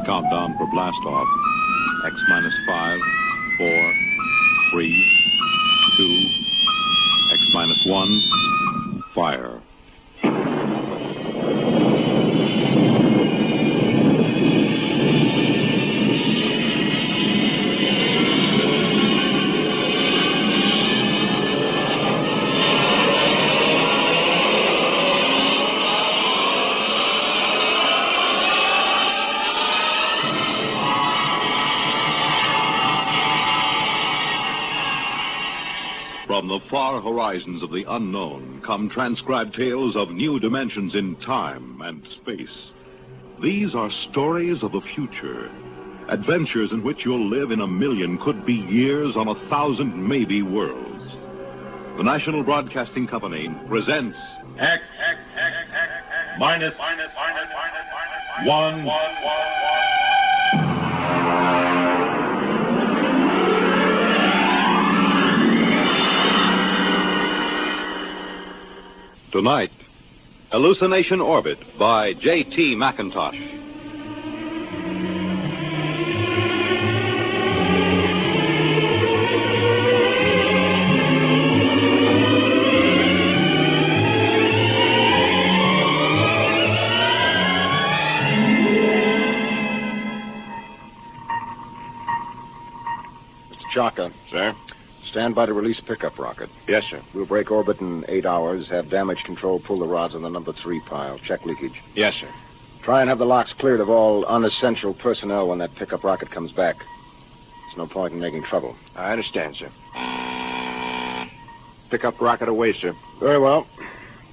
Countdown for blast off. X minus 5, 4, 3, 2, X minus 1, fire. From the far horizons of the unknown come transcribed tales of new dimensions in time and space. These are stories of the future, adventures in which you'll live in a million, could be years, on 1,000 maybe worlds. The National Broadcasting Company presents X minus 1. Tonight, Hallucination Orbit by J.T. McIntosh. Mr. Chaka. Sir? Stand by to release pickup rocket. Yes, sir. We'll break orbit in 8 hours, have damage control pull the rods on the number 3 pile. Check leakage. Yes, sir. Try and have the locks cleared of all unessential personnel when that pickup rocket comes back. There's no point in making trouble. I understand, sir. Pickup rocket away, sir. Very well.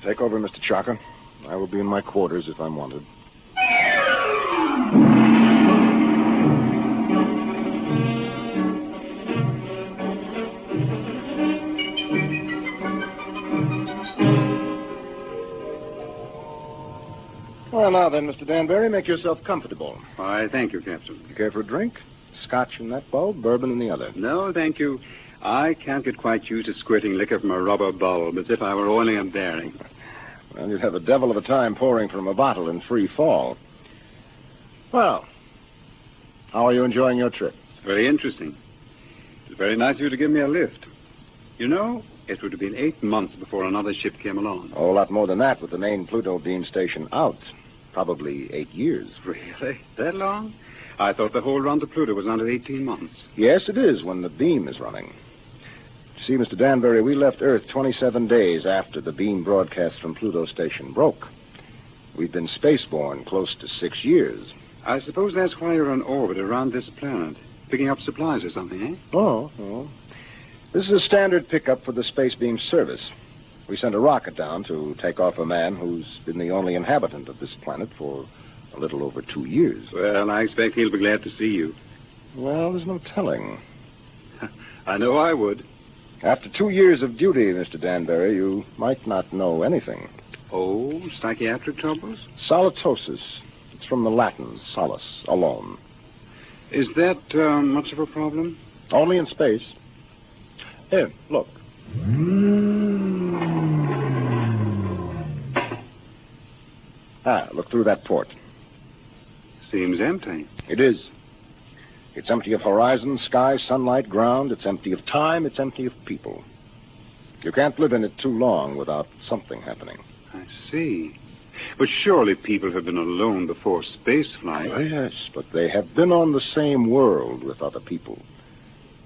Take over, Mr. Chaka. I will be in my quarters if I'm wanted. Well, now then, Mr. Danbury, make yourself comfortable. Why, thank you, Captain. You care for a drink? Scotch in that bulb, bourbon in the other. No, thank you. I can't get quite used to squirting liquor from a rubber bulb as if I were oiling a bearing. Well, you'd have a devil of a time pouring from a bottle in free fall. Well, how are you enjoying your trip? Very interesting. It's very nice of you to give me a lift. You know, it would have been 8 months before another ship came along. A whole lot more than that with the main Pluto beam station out. Probably 8 years. Really? That long? I thought the whole run to Pluto was under 18 months. Yes, it is when the beam is running. See, Mr. Danbury, we left Earth 27 days after the beam broadcast from Pluto station broke. We've been spaceborne close to 6 years. I suppose that's why you're on orbit around this planet, picking up supplies or something, eh? Oh. This is a standard pickup for the space beam service. We sent a rocket down to take off a man who's been the only inhabitant of this planet for a little over 2 years. Well, I expect he'll be glad to see you. Well, there's no telling. I know I would. After 2 years of duty, Mr. Danbury, you might not know anything. Oh, psychiatric troubles? Solitosis. It's from the Latin, solace, alone. Is that much of a problem? Only in space. Here, look. Look through that port. Seems empty. It is. It's empty of horizon, sky, sunlight, ground. It's empty of time. It's empty of people. You can't live in it too long without something happening. I see. But surely people have been alone before spaceflight. Oh, yes, but they have been on the same world with other people.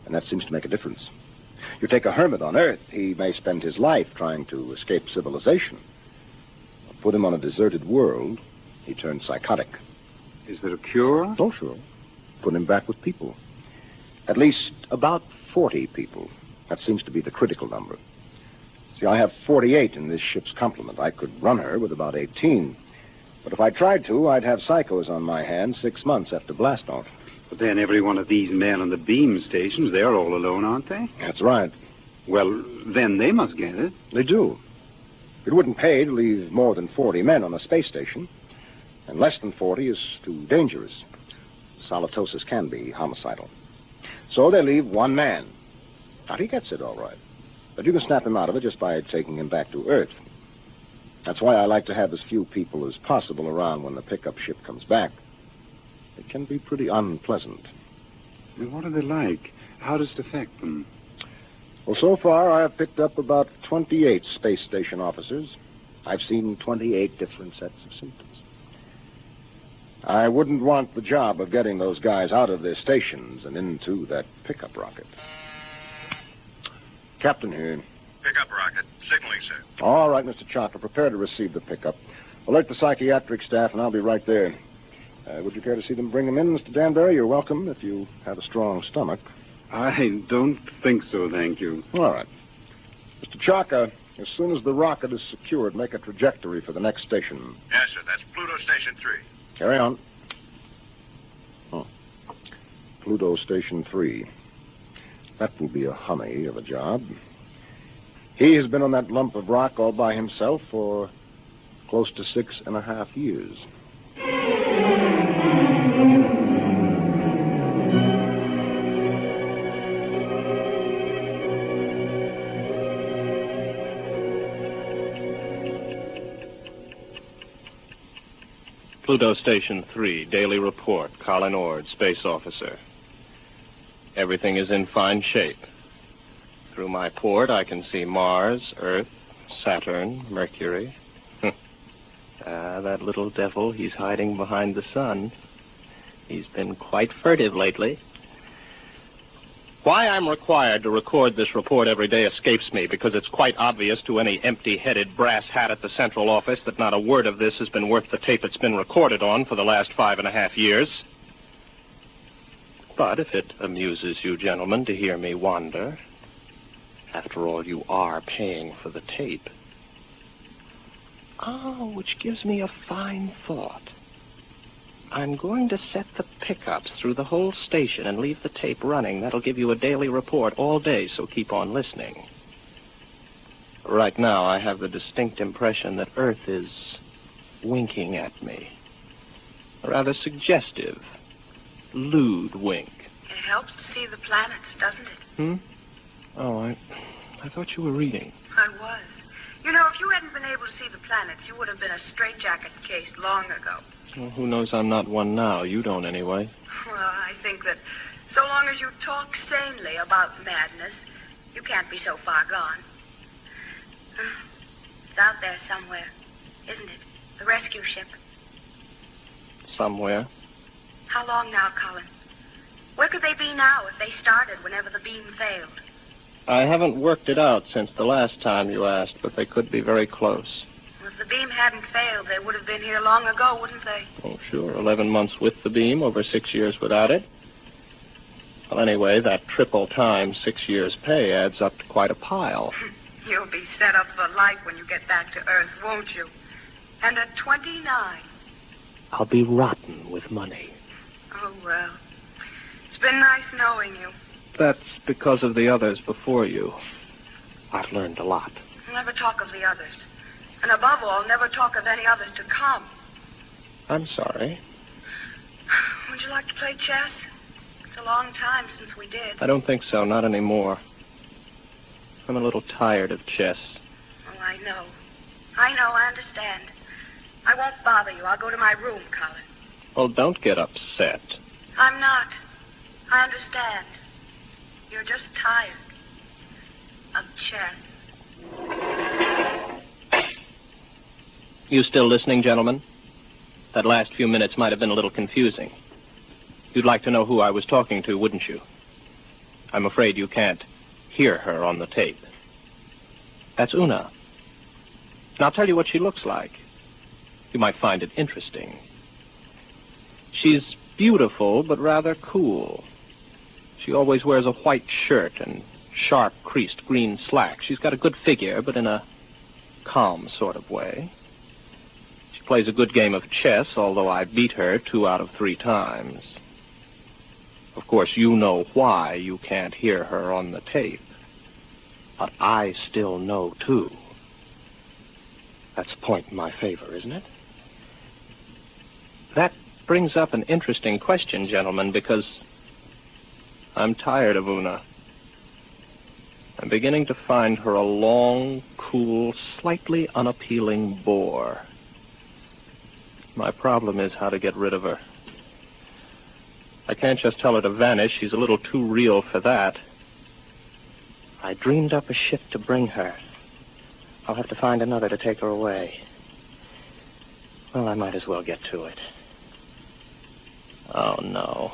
And that seems to make a difference. You take a hermit on Earth, he may spend his life trying to escape civilization. Put him on a deserted world, he turns psychotic. Is there a cure? Oh, sure. Put him back with people. At least about 40 people. That seems to be the critical number. See, I have 48 in this ship's complement. I could run her with about 18. But if I tried to, I'd have psychos on my hands 6 months after blastoff. But then every one of these men on the beam stations, they're all alone, aren't they? That's right. Well, then they must get it. They do. It wouldn't pay to leave more than 40 men on a space station. And less than 40 is too dangerous. Solitosis can be homicidal. So they leave one man. Now, he gets it all right. But you can snap him out of it just by taking him back to Earth. That's why I like to have as few people as possible around when the pickup ship comes back. It can be pretty unpleasant. And what are they like? How does it affect them? Well, so far I have picked up about 28 space station officers. I've seen 28 different sets of symptoms. I wouldn't want the job of getting those guys out of their stations and into that pickup rocket. Captain here. Pickup rocket. Signaling, sir. All right, Mr. Chalker, prepare to receive the pickup. Alert the psychiatric staff, and I'll be right there. Would you care to see them bring them in, Mr. Danbury? You're welcome if you have a strong stomach. I don't think so, thank you. All right. Mr. Chalker, as soon as the rocket is secured, make a trajectory for the next station. Yes, sir. That's Pluto Station 3. Carry on. Pluto Station 3. That will be a honey of a job. He has been on that lump of rock all by himself for close to 6.5 years. Pluto Station 3, daily report. Colin Ord, space officer. Everything is in fine shape. Through my port, I can see Mars, Earth, Saturn, Mercury. That little devil, he's hiding behind the sun. He's been quite furtive lately. Why I'm required to record this report every day escapes me, because it's quite obvious to any empty-headed brass hat at the central office that not a word of this has been worth the tape it's been recorded on for the last 5.5 years. But if it amuses you gentlemen to hear me wander, after all, you are paying for the tape. Oh, which gives me a fine thought. I'm going to set the pickups through the whole station and leave the tape running. That'll give you a daily report all day, so keep on listening. Right now, I have the distinct impression that Earth is winking at me. A rather suggestive, lewd wink. It helps to see the planets, doesn't it? Oh, I thought you were reading. I was. You know, if you hadn't been able to see the planets, you would have been a straitjacket case long ago. Well, who knows I'm not one now? You don't, anyway. Well, I think that so long as you talk sanely about madness, you can't be so far gone. It's out there somewhere, isn't it? The rescue ship. Somewhere. How long now, Colin? Where could they be now if they started whenever the beam failed? I haven't worked it out since the last time you asked, but they could be very close. Well, if the beam hadn't failed, they would have been here long ago, wouldn't they? Oh, sure. 11 months with the beam, over 6 years without it. Well, anyway, that triple times 6 years' pay adds up to quite a pile. You'll be set up for life when you get back to Earth, won't you? And at 29. I'll be rotten with money. Oh, well. It's been nice knowing you. That's because of the others before you. I've learned a lot. Never talk of the others. And above all, never talk of any others to come. I'm sorry. Would you like to play chess? It's a long time since we did. I don't think so, not anymore. I'm a little tired of chess. Oh, I know. I understand. I won't bother you. I'll go to my room, Colin. Well, don't get upset. I'm not. I understand. You're just tired of chess. You still listening, gentlemen? That last few minutes might have been a little confusing. You'd like to know who I was talking to, wouldn't you? I'm afraid you can't hear her on the tape. That's Una. And I'll tell you what she looks like. You might find it interesting. She's beautiful, but rather cool. She always wears a white shirt and sharp, creased green slacks. She's got a good figure, but in a calm sort of way. She plays a good game of chess, although I beat her 2 out of 3 times. Of course, you know why you can't hear her on the tape. But I still know, too. That's a point in my favor, isn't it? That brings up an interesting question, gentlemen, because I'm tired of Una. I'm beginning to find her a long, cool, slightly unappealing bore. My problem is how to get rid of her. I can't just tell her to vanish. She's a little too real for that. I dreamed up a ship to bring her. I'll have to find another to take her away. Well, I might as well get to it. Oh, no.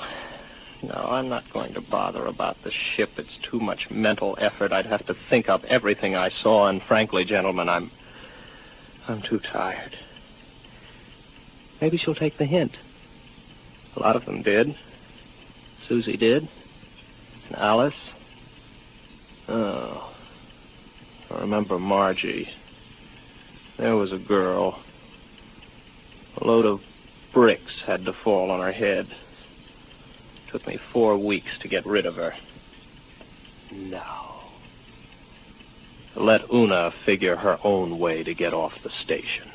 No, I'm not going to bother about the ship. It's too much mental effort. I'd have to think up everything I saw, and frankly, gentlemen, I'm too tired. Maybe she'll take the hint. A lot of them did. Susie did. And Alice. Oh. I remember Margie. There was a girl. A load of bricks had to fall on her head. Took me 4 weeks to get rid of her. No. Let Una figure her own way to get off the station.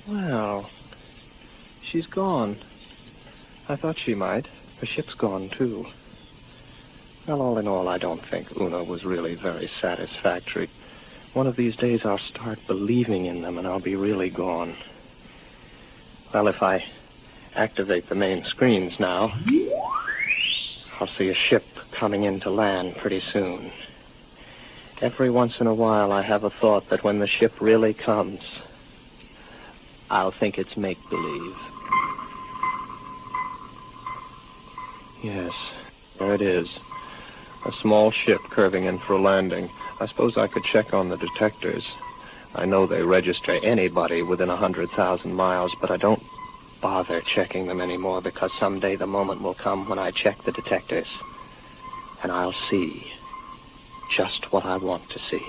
Well, she's gone. I thought she might. Her ship's gone, too. Well, all in all, I don't think Una was really very satisfactory. One of these days, I'll start believing in them, and I'll be really gone. Well, if I activate the main screens now, I'll see a ship coming into land pretty soon. Every once in a while, I have a thought that when the ship really comes, I'll think it's make-believe. Yes, there it is. A small ship curving in for a landing. I suppose I could check on the detectors. I know they register anybody within 100,000 miles, but I don't bother checking them anymore because someday the moment will come when I check the detectors. And I'll see just what I want to see.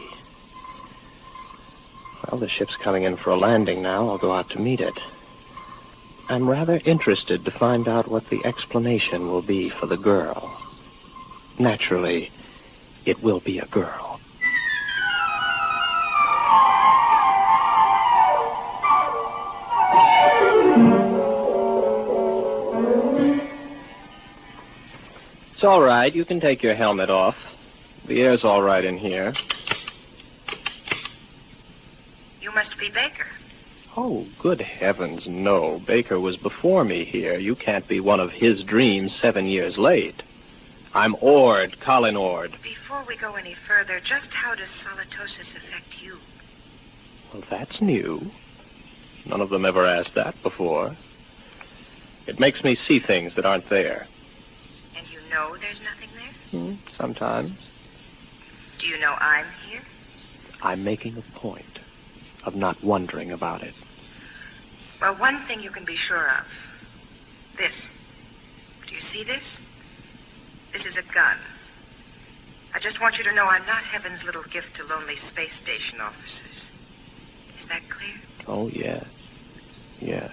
Well, the ship's coming in for a landing now. I'll go out to meet it. I'm rather interested to find out what the explanation will be for the girl. Naturally, it will be a girl. It's all right. You can take your helmet off. The air's all right in here. You must be Baker. Oh, good heavens, no. Baker was before me here. You can't be one of his dreams 7 years late. I'm Ord, Colin Ord. Before we go any further, just how does solitosis affect you? Well, that's new. None of them ever asked that before. It makes me see things that aren't there. And you know there's nothing there? Sometimes. Do you know I'm here? I'm making a point of not wondering about it. Well, one thing you can be sure of. This. Do you see this? This is a gun. I just want you to know I'm not heaven's little gift to lonely space station officers. Is that clear? Oh, yes. Yes.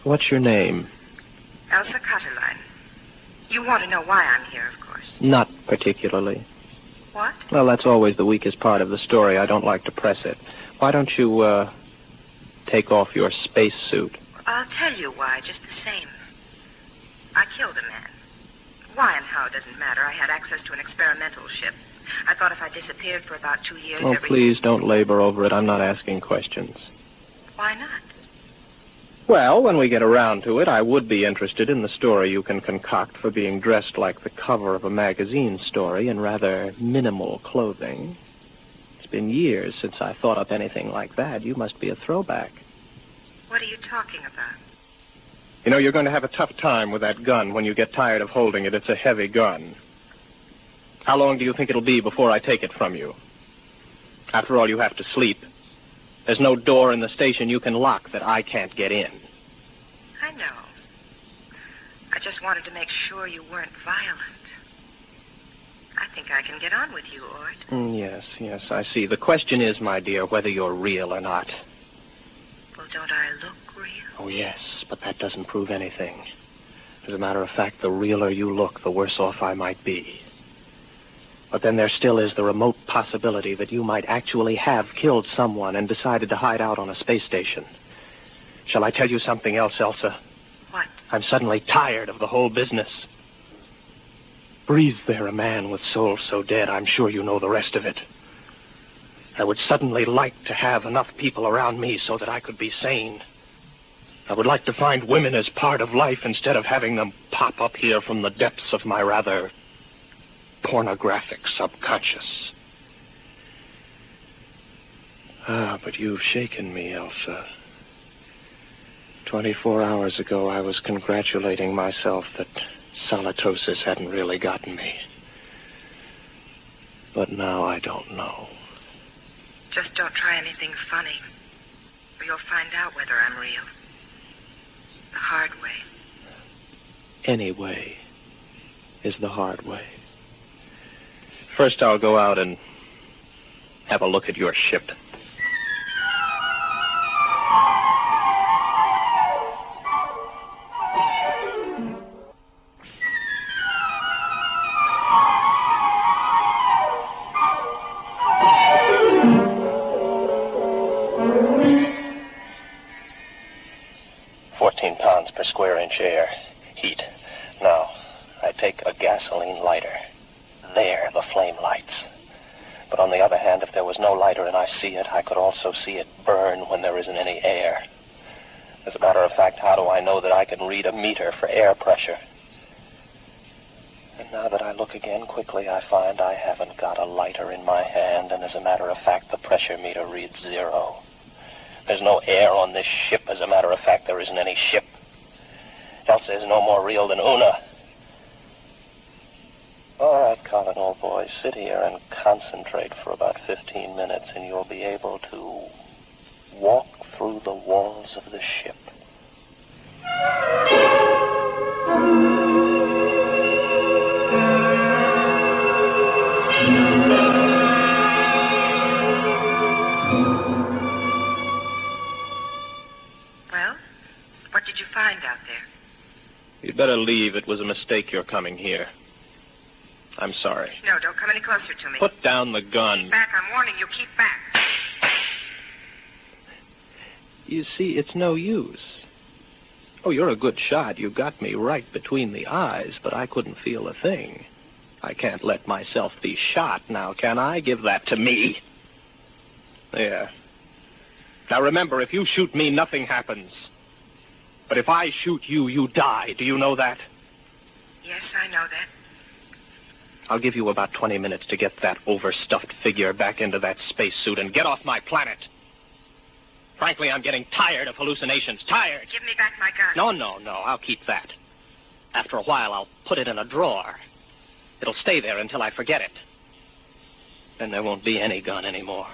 What's your name? Elsa Cutterline. You want to know why I'm here, of course. Not particularly. What? Well, that's always the weakest part of the story. I don't like to press it. Why don't you, take off your spacesuit? I'll tell you why, just the same. I killed a man. Why and how doesn't matter. I had access to an experimental ship. I thought if I disappeared for about 2 years... Oh, please don't labor over it. I'm not asking questions. Why not? Well, when we get around to it, I would be interested in the story you can concoct for being dressed like the cover of a magazine story in rather minimal clothing. It's been years since I thought up anything like that. You must be a throwback. What are you talking about? You know, you're going to have a tough time with that gun when you get tired of holding it. It's a heavy gun. How long do you think it'll be before I take it from you? After all, you have to sleep. There's no door in the station you can lock that I can't get in. I know. I just wanted to make sure you weren't violent. I think I can get on with you, Ord. Yes, I see. The question is, my dear, whether you're real or not. Well, don't I look real? Oh, yes, but that doesn't prove anything. As a matter of fact, the realer you look, the worse off I might be. But then there still is the remote possibility that you might actually have killed someone and decided to hide out on a space station. Shall I tell you something else, Elsa? What? I'm suddenly tired of the whole business. Breathes there a man with soul so dead, I'm sure you know the rest of it. I would suddenly like to have enough people around me so that I could be sane. I would like to find women as part of life instead of having them pop up here from the depths of my rather pornographic subconscious. But you've shaken me, Elsa. 24 hours ago, I was congratulating myself that salatosis hadn't really gotten me. But now I don't know. Just don't try anything funny, or you'll find out whether I'm real. The hard way. Any way is the hard way. First, I'll go out and have a look at your ship. Per square inch air. Heat. Now, I take a gasoline lighter. There, the flame lights. But on the other hand, if there was no lighter and I see it, I could also see it burn when there isn't any air. As a matter of fact, how do I know that I can read a meter for air pressure? And now that I look again quickly, I find I haven't got a lighter in my hand, and as a matter of fact, the pressure meter reads 0. There's no air on this ship. As a matter of fact, there isn't any ship. Elsa is no more real than Una. All right, Colin, old boy, sit here and concentrate for about 15 minutes, and you'll be able to walk through the walls of the ship. Well, what did you find out there? You'd better leave. It was a mistake your coming here. I'm sorry. No, don't come any closer to me. Put down the gun. Keep back. I'm warning you. Keep back. You see, it's no use. Oh, you're a good shot. You got me right between the eyes, but I couldn't feel a thing. I can't let myself be shot now, can I? Give that to me. There. Now remember, if you shoot me, nothing happens. But if I shoot you, you die. Do you know that? Yes, I know that. I'll give you about 20 minutes to get that overstuffed figure back into that spacesuit and get off my planet. Frankly, I'm getting tired of hallucinations. Tired. Give me back my gun. No. I'll keep that. After a while, I'll put it in a drawer. It'll stay there until I forget it. Then there won't be any gun anymore.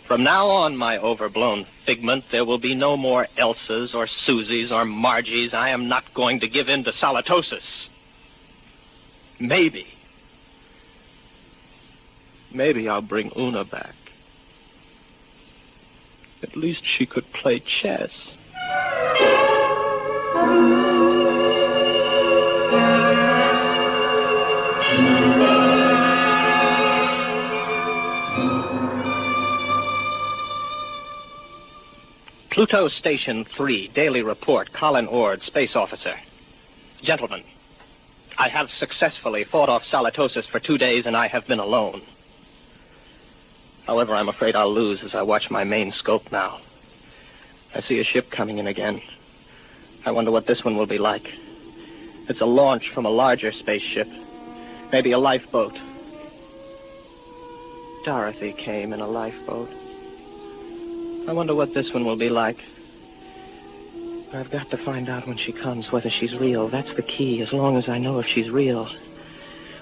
From now on, my overblown figment, there will be no more Elsas or Susies or Margies. I am not going to give in to salatosis. Maybe I'll bring Una back. At least she could play chess. Pluto Station 3, Daily Report, Colin Ord, Space Officer. Gentlemen, I have successfully fought off salatosis for 2 days, and I have been alone. However, I'm afraid I'll lose as I watch my main scope now. I see a ship coming in again. I wonder what this one will be like. It's a launch from a larger spaceship. Maybe a lifeboat. Dorothy came in a lifeboat. I wonder what this one will be like. I've got to find out when she comes whether she's real. That's the key, as long as I know if she's real.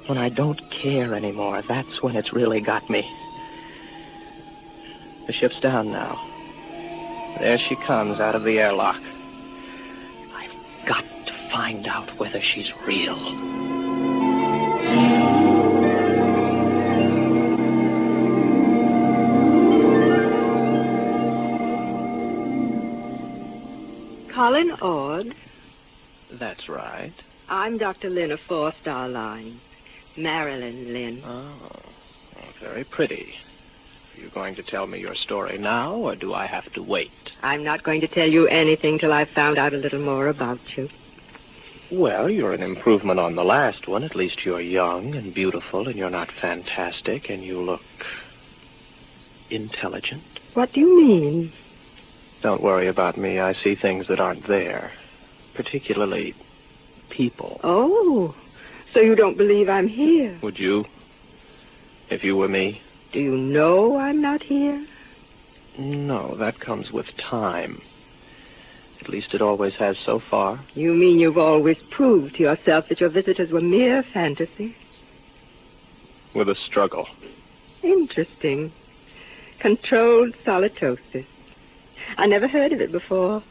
When I don't care anymore, that's when it's really got me. The ship's down now. There she comes out of the airlock. I've got to find out whether she's real. Colin Ord. That's right. I'm Dr. Lynn of 4 Star Line. Marilyn Lynn. Oh, very pretty. Are you going to tell me your story now, or do I have to wait? I'm not going to tell you anything till I've found out a little more about you. Well, you're an improvement on the last one. At least you're young and beautiful, and you're not fantastic, and you look intelligent. What do you mean? Don't worry about me. I see things that aren't there, particularly people. Oh, so you don't believe I'm here? Would you, if you were me? Do you know I'm not here? No, that comes with time. At least it always has so far. You mean you've always proved to yourself that your visitors were mere fantasy? With a struggle. Interesting. Controlled solitosis. I never heard of it before.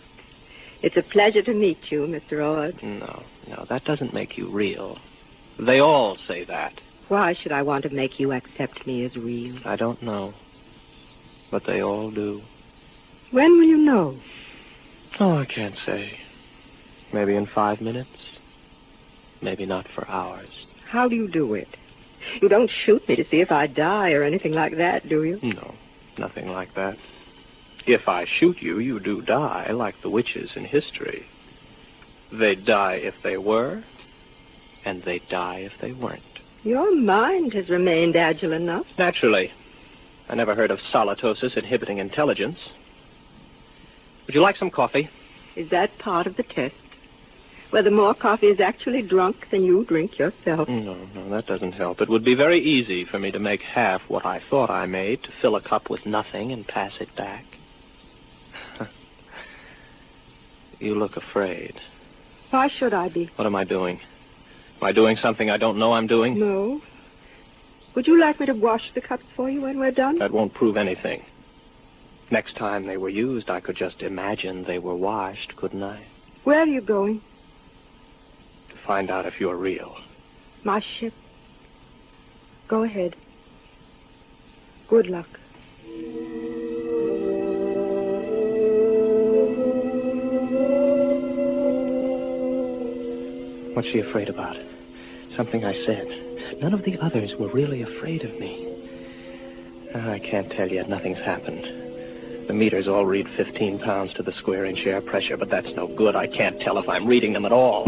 It's a pleasure to meet you, Mr. Ord. No, that doesn't make you real. They all say that. Why should I want to make you accept me as real? I don't know. But they all do. When will you know? Oh, I can't say. Maybe in 5 minutes. Maybe not for hours. How do you do it? You don't shoot me to see if I die or anything like that, do you? No, nothing like that. If I shoot you, you do die, like the witches in history. They'd die if they were, and they'd die if they weren't. Your mind has remained agile enough. Naturally. I never heard of solitosis inhibiting intelligence. Would you like some coffee? Is that part of the test? Whether more coffee is actually drunk than you drink yourself? No, that doesn't help. It would be very easy for me to make half what I thought I made, to fill a cup with nothing and pass it back. You look afraid. Why should I be? What am I doing? Am I doing something I don't know I'm doing? No. Would you like me to wash the cups for you when we're done? That won't prove anything. Next time they were used, I could just imagine they were washed, couldn't I? Where are you going? To find out if you're real. My ship. Go ahead. Good luck. What's she afraid about? Something I said. None of the others were really afraid of me. I can't tell yet. Nothing's happened. The meters all read 15 pounds to the square inch air pressure, but that's no good. I can't tell if I'm reading them at all.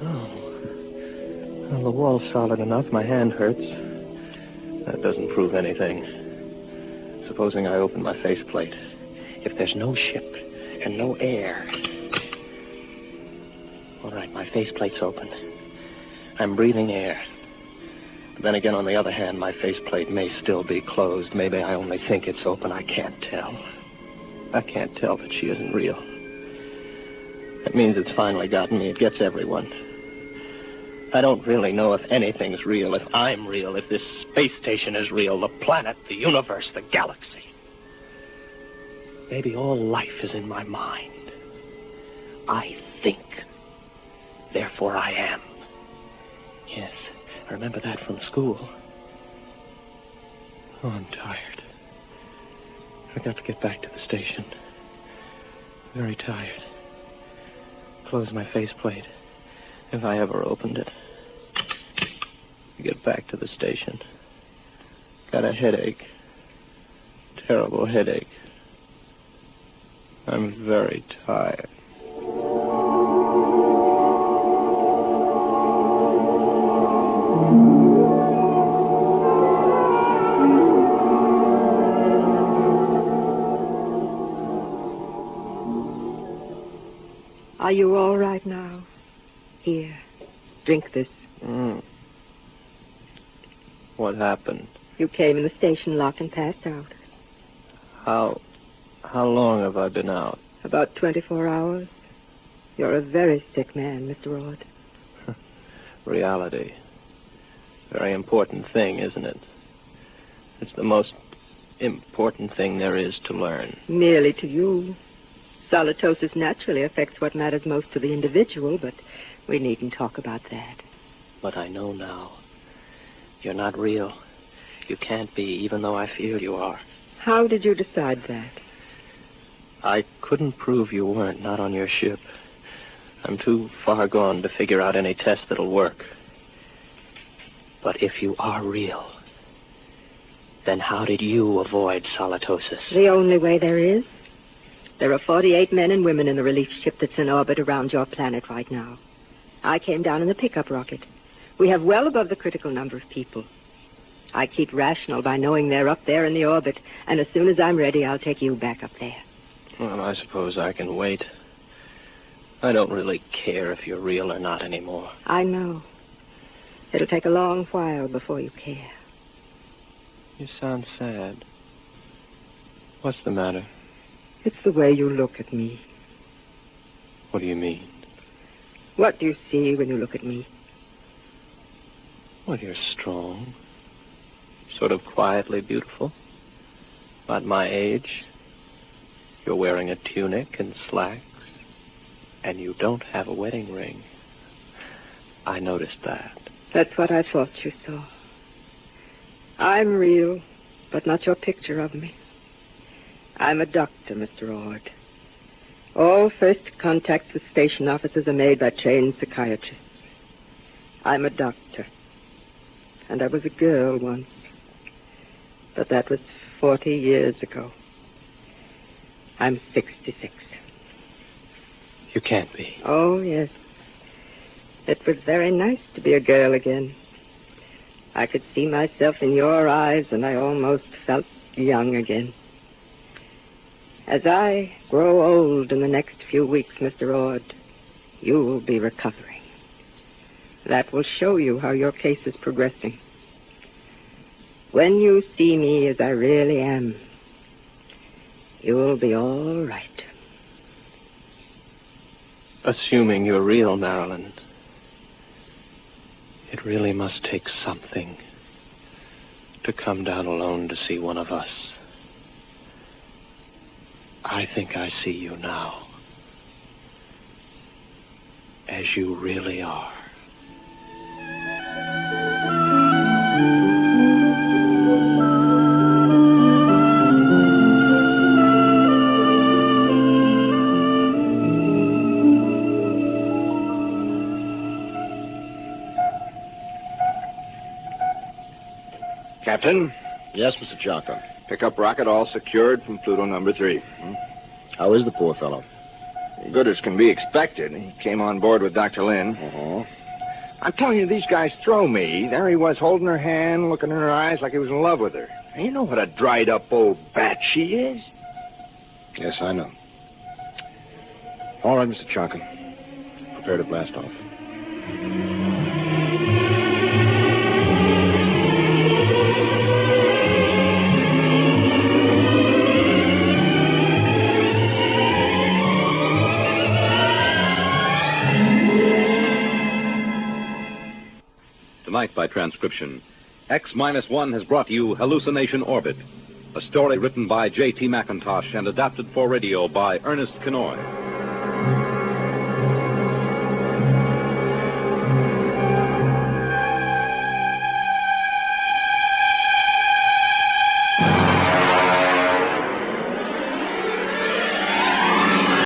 Oh. Well, the wall's solid enough. My hand hurts. That doesn't prove anything. Supposing I open my faceplate. If there's no ship and no air... All right, my faceplate's open. I'm breathing air. But then again, on the other hand, my faceplate may still be closed. Maybe I only think it's open. I can't tell. I can't tell that she isn't real. That means it's finally gotten me. It gets everyone. I don't really know if anything's real, if I'm real, if this space station is real, the planet, the universe, the galaxy. Maybe all life is in my mind. I think. Therefore I am. Yes, I remember that from school. Oh, I'm tired. I've got to get back to the station. Very tired. Close my faceplate, if I ever opened it. Get back to the station. Got a headache. Terrible headache. I'm very tired. Are you all right now? Here, drink this. What happened? You came in the station lock and passed out. How long have I been out? About 24 hours. You're a very sick man, Mr. Ord. Reality. Very important thing, isn't it? It's the most important thing there is to learn. Merely to you. Solitosis naturally affects what matters most to the individual, but we needn't talk about that. But I know now. You're not real. You can't be, even though I feel you are. How did you decide that? I couldn't prove you weren't, not on your ship. I'm too far gone to figure out any test that'll work. But if you are real, then how did you avoid solitosis? The only way there is. There are 48 men and women in the relief ship that's in orbit around your planet right now. I came down in the pickup rocket. We have well above the critical number of people. I keep rational by knowing they're up there in the orbit, and as soon as I'm ready, I'll take you back up there. Well, I suppose I can wait. I don't really care if you're real or not anymore. I know. It'll take a long while before you care. You sound sad. What's the matter? It's the way you look at me. What do you mean? What do you see when you look at me? Well, you're strong. Sort of quietly beautiful. About my age. You're wearing a tunic and slacks. And you don't have a wedding ring. I noticed that. That's what I thought you saw. I'm real, but not your picture of me. I'm a doctor, Mr. Ord. All first contacts with station officers are made by trained psychiatrists. I'm a doctor. And I was a girl once. But that was 40 years ago. I'm 66. You can't be. Oh, yes. It was very nice to be a girl again. I could see myself in your eyes, and I almost felt young again. As I grow old in the next few weeks, Mr. Ord, you will be recovering. That will show you how your case is progressing. When you see me as I really am, you'll be all right. Assuming you're real, Marilyn, it really must take something to come down alone to see one of us. I think I see you now, as you really are. Captain, Yes, Mr. Johnson. pickup rocket all secured from Pluto number 3. How is the poor fellow? Good as can be expected. He came on board with Dr. Lynn. Uh-huh. I'm telling you, these guys throw me. There he was, holding her hand, looking in her eyes like he was in love with her. And you know what a dried-up old bat she is? Yes, I know. All right, Mr. Chonkin. Prepare to blast off. Tonight, by transcription, X-1 has brought you Hallucination Orbit, a story written by J.T. McIntosh and adapted for radio by Ernest Kenoy.